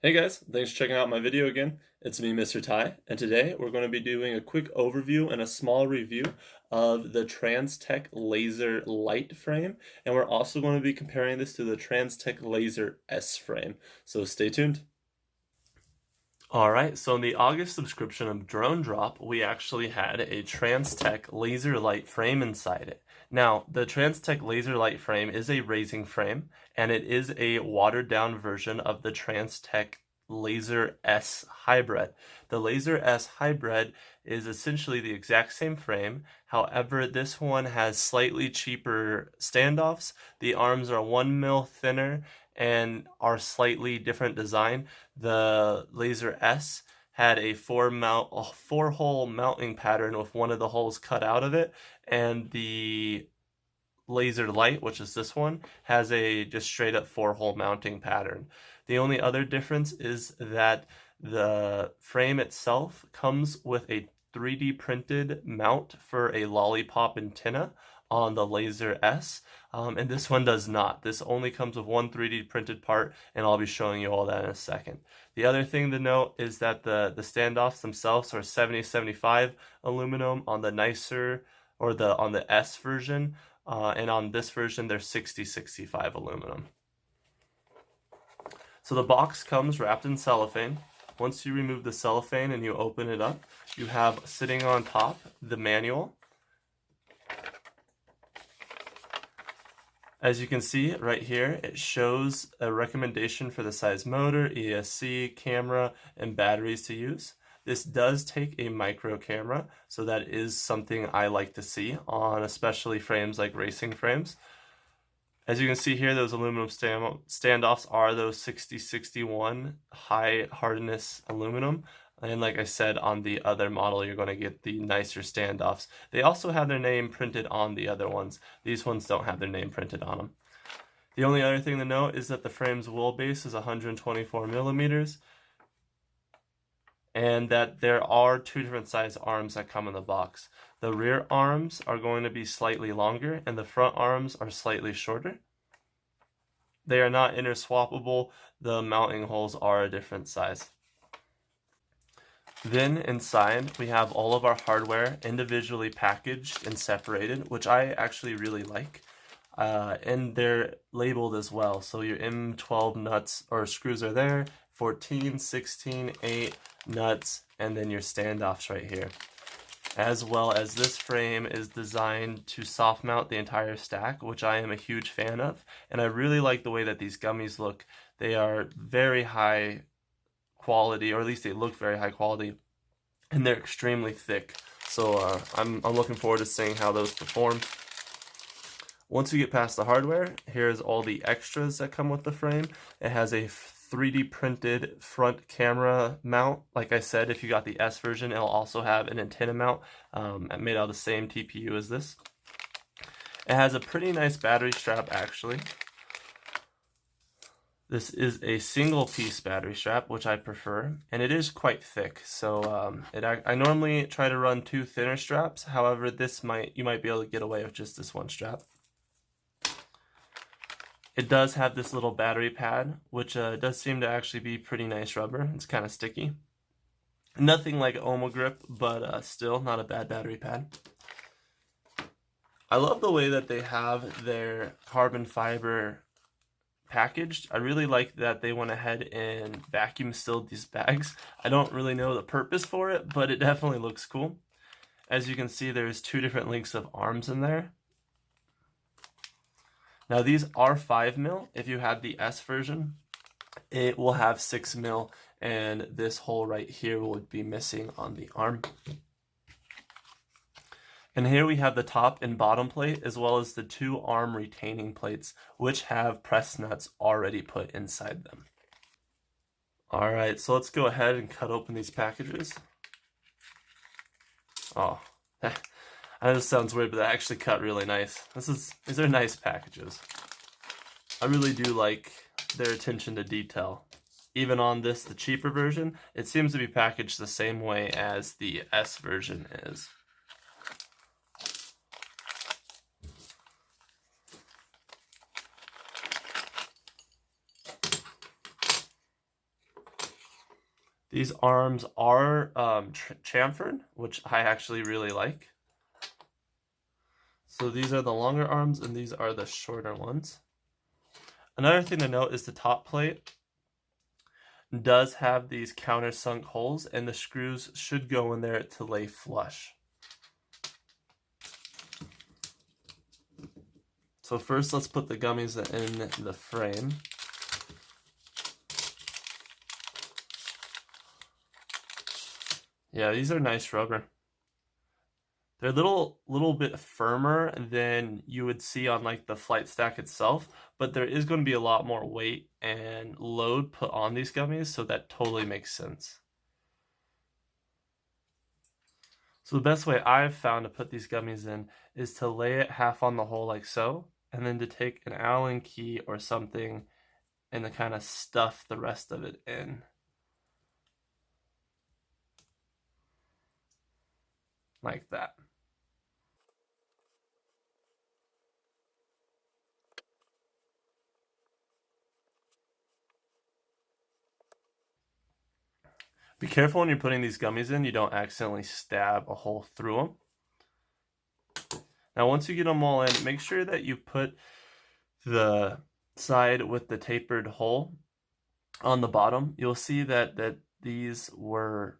Hey guys, thanks for checking out my video again. It's me, Mr. Ty, and today we're going to be doing a quick overview and a small review of the TransTec Lazer Lite frame, and we're also going to be comparing this to the TransTec Lazer S frame, so stay tuned. Alright, so in the August subscription of Drone Drop, we actually had a TransTec Lazer Lite frame inside it. Now, the TransTec Lazer Lite frame is a racing frame, and it is a watered-down version of the TransTec Lazer S Hybrid. The Lazer S Hybrid is essentially the exact same frame, however, this one has slightly cheaper standoffs. The arms are 1 mil thinner and are slightly different design. The Lazer S had a four-hole mounting pattern with one of the holes cut out of it, and the Lazer Lite, which is this one, has a just straight up 4-hole mounting pattern. The only other difference is that the frame itself comes with a 3D printed mount for a lollipop antenna on the Lazer S, and this one does not. This only comes with one 3D printed part, and I'll be showing you all that in a second. The other thing to note is that the standoffs themselves are 70-75 aluminum on the nicer, or on the S version, and on this version they're 60-65 aluminum. So the box comes wrapped in cellophane. Once you remove the cellophane and you open it up, you have sitting on top the manual. As you can see right here, it shows a recommendation for the size motor, ESC, camera, and batteries to use. This does take a micro camera, so that is something I like to see on especially frames like racing frames. As you can see here, those aluminum standoffs are those 60-61 high hardness aluminum. And like I said, on the other model, you're going to get the nicer standoffs. They also have their name printed on the other ones. These ones don't have their name printed on them. The only other thing to note is that the frame's wheelbase is 124 millimeters, and that there are two different size arms that come in the box. The rear arms are going to be slightly longer, and the front arms are slightly shorter. They are not interswappable. The mounting holes are a different size. Then inside we have all of our hardware individually packaged and separated, which I actually really like. And they're labeled as well. So your M12 nuts or screws are there, 14, 16, 8 nuts, and then your standoffs right here. As well as this frame is designed to soft mount the entire stack, which I am a huge fan of. And I really like the way that these gummies look. They are very high quality, or at least they look very high quality, and they're extremely thick. So I'm looking forward to seeing how those perform. Once you get past the hardware, here's all the extras that come with the frame. It has a 3D printed front camera mount. Like I said, if you got the S version, it'll also have an antenna mount made out of the same TPU as this. It has a pretty nice battery strap actually. This is a single piece battery strap, which I prefer, and it is quite thick. So I normally try to run 2 thinner straps. However, you might be able to get away with just this one strap. It does have this little battery pad, which does seem to actually be pretty nice rubber. It's kind of sticky. Nothing like Oma grip, but still not a bad battery pad. I love the way that they have their carbon fiber packaged. I really like that they went ahead and vacuum sealed these bags. I don't really know the purpose for it, but it definitely looks cool. As you can see, there's 2 different lengths of arms in there. Now these are 5 mil. If you have the S version, it will have 6 mil, and this hole right here would be missing on the arm. And here we have the top and bottom plate, as well as the 2 arm retaining plates, which have press nuts already put inside them. Alright, so let's go ahead and cut open these packages. Oh, I know this sounds weird, but they actually cut really nice. These are nice packages. I really do like their attention to detail. Even on this, the cheaper version, it seems to be packaged the same way as the S version is. These arms are chamfered, which I actually really like. So these are the longer arms and these are the shorter ones. Another thing to note is the top plate does have these countersunk holes, and the screws should go in there to lay flush. So first let's put the gummies in the frame. Yeah, these are nice rubber. They're a little bit firmer than you would see on like the flight stack itself, but there is going to be a lot more weight and load put on these gummies, so that totally makes sense. So the best way I've found to put these gummies in is to lay it half on the hole like so, and then to take an Allen key or something and to kind of stuff the rest of it in. Like that. Be careful when you're putting these gummies in, you don't accidentally stab a hole through them. Now once you get them all in, make sure that you put the side with the tapered hole on the bottom. You'll see that these were,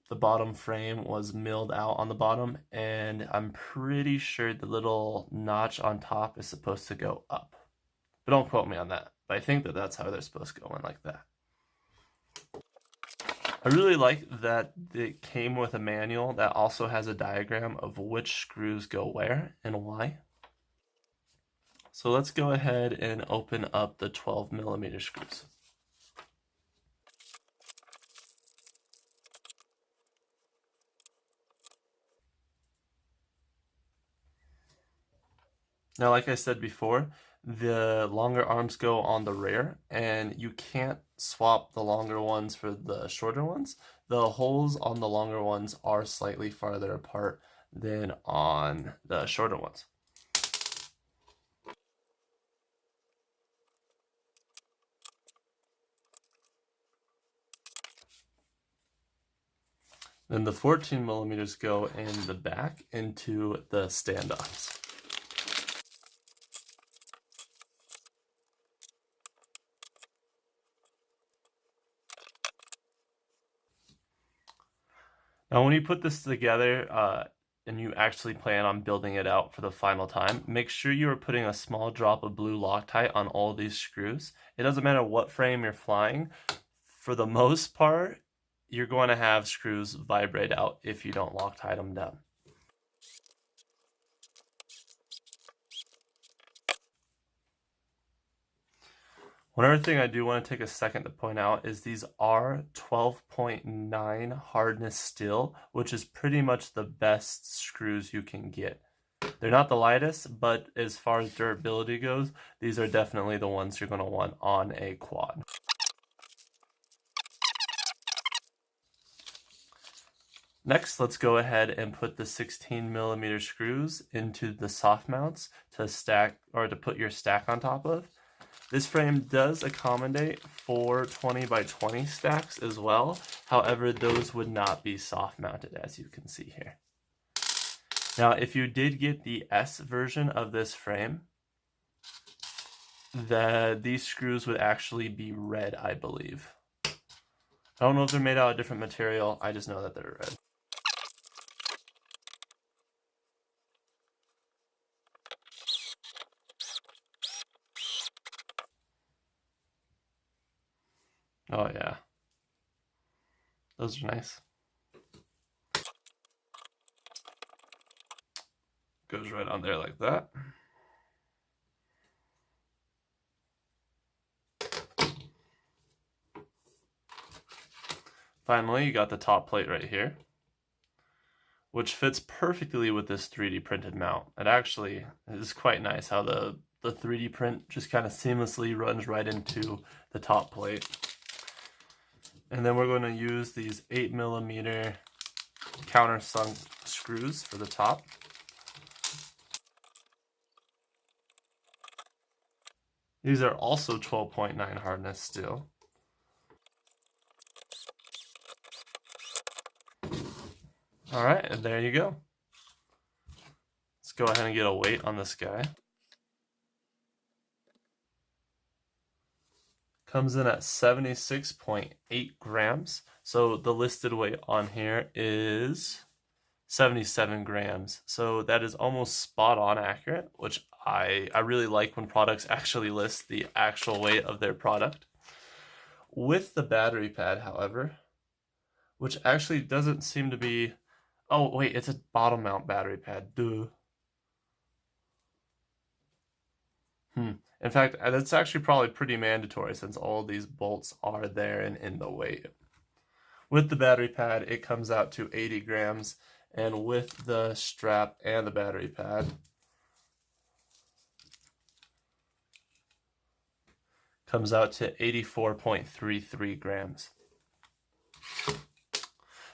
the bottom frame was milled out on the bottom, and I'm pretty sure the little notch on top is supposed to go up. But don't quote me on that. But I think that that's how they're supposed to go in, like that. I really like that it came with a manual that also has a diagram of which screws go where and why. So let's go ahead and open up the 12mm screws. Now, like I said before, the longer arms go on the rear, and you can't swap the longer ones for the shorter ones. The holes on the longer ones are slightly farther apart than on the shorter ones. Then the 14mm go in the back into the standoffs. Now, when you put this together and you actually plan on building it out for the final time, make sure you are putting a small drop of blue Loctite on all these screws. It doesn't matter what frame you're flying. For the most part, you're going to have screws vibrate out if you don't Loctite them down. One other thing I do want to take a second to point out is these are 12.9 hardness steel, which is pretty much the best screws you can get. They're not the lightest, but as far as durability goes, these are definitely the ones you're going to want on a quad. Next, let's go ahead and put the 16mm screws into the soft mounts to stack, or to put your stack on top of. This frame does accommodate 4 20x20 stacks as well. However, those would not be soft mounted, as you can see here. Now, if you did get the S version of this frame, these screws would actually be red, I believe. I don't know if they're made out of different material. I just know that they're red. Oh yeah, those are nice. Goes right on there like that. Finally, you got the top plate right here, which fits perfectly with this 3D printed mount. It actually is quite nice how the 3D print just kind of seamlessly runs right into the top plate. And then we're going to use these 8mm countersunk screws for the top. These are also 12.9 hardness steel. All right, and there you go. Let's go ahead and get a weight on this guy. Comes in at 76.8 grams. So the listed weight on here is 77 grams. So that is almost spot on accurate, which I really like when products actually list the actual weight of their product. With the battery pad, however, which actually doesn't seem to be, oh wait, it's a bottom mount battery pad, duh. In fact, that's actually probably pretty mandatory since all these bolts are there and in the weight. With the battery pad, it comes out to 80 grams, and with the strap and the battery pad, comes out to 84.33 grams.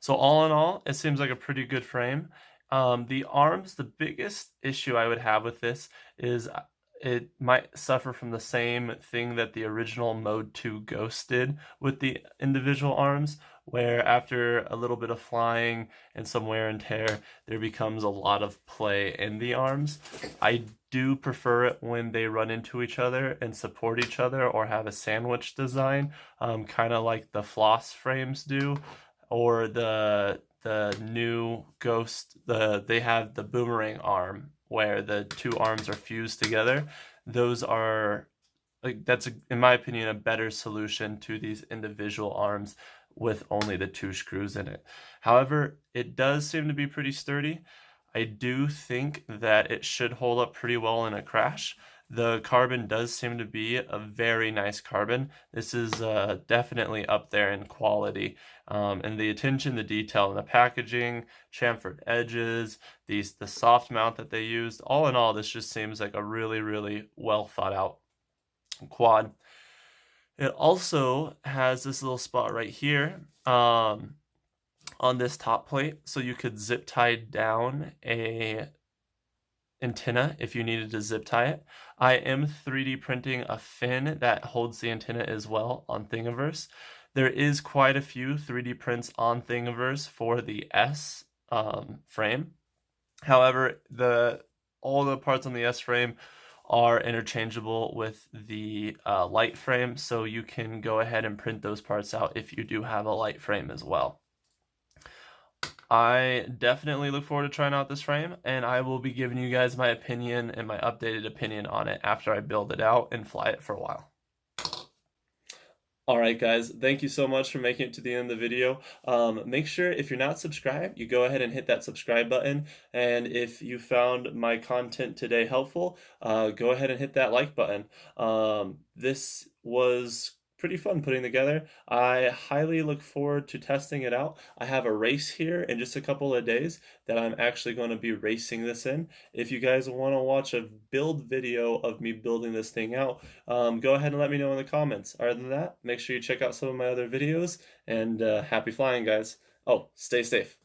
So all in all, it seems like a pretty good frame. The arms, the biggest issue I would have with this is it might suffer from the same thing that the original Mode 2 Ghost did with the individual arms, where after a little bit of flying and some wear and tear, there becomes a lot of play in the arms. I do prefer it when they run into each other and support each other or have a sandwich design, kind of like the floss frames do, or the new Ghost, they have the boomerang arm where the two arms are fused together. Those are, like, that's in my opinion a better solution to these individual arms with only the two screws in it. However, it does seem to be pretty sturdy. I do think that it should hold up pretty well in a crash. The carbon does seem to be a very nice carbon. This is definitely up there in quality. And the attention to detail in the packaging, chamfered edges, the soft mount that they used, all in all, this just seems like a really, really well thought out quad. It also has this little spot right here on this top plate, so you could zip tie down a antenna if you needed to zip tie it. I am 3D printing a fin that holds the antenna as well on Thingiverse. There is quite a few 3D prints on Thingiverse for the S frame. However, all the parts on the S frame are interchangeable with the light frame, so you can go ahead and print those parts out if you do have a light frame as well. I definitely look forward to trying out this frame, and I will be giving you guys my opinion and my updated opinion on it after I build it out and fly it for a while. Alright guys, thank you so much for making it to the end of the video. Make sure if you're not subscribed, you go ahead and hit that subscribe button, and if you found my content today helpful, go ahead and hit that like button. This was pretty fun putting together. I highly look forward to testing it out. I have a race here in just a couple of days that I'm actually going to be racing this in. If you guys want to watch a build video of me building this thing out, go ahead and let me know in the comments. Other than that, make sure you check out some of my other videos, and happy flying, guys. Oh, stay safe.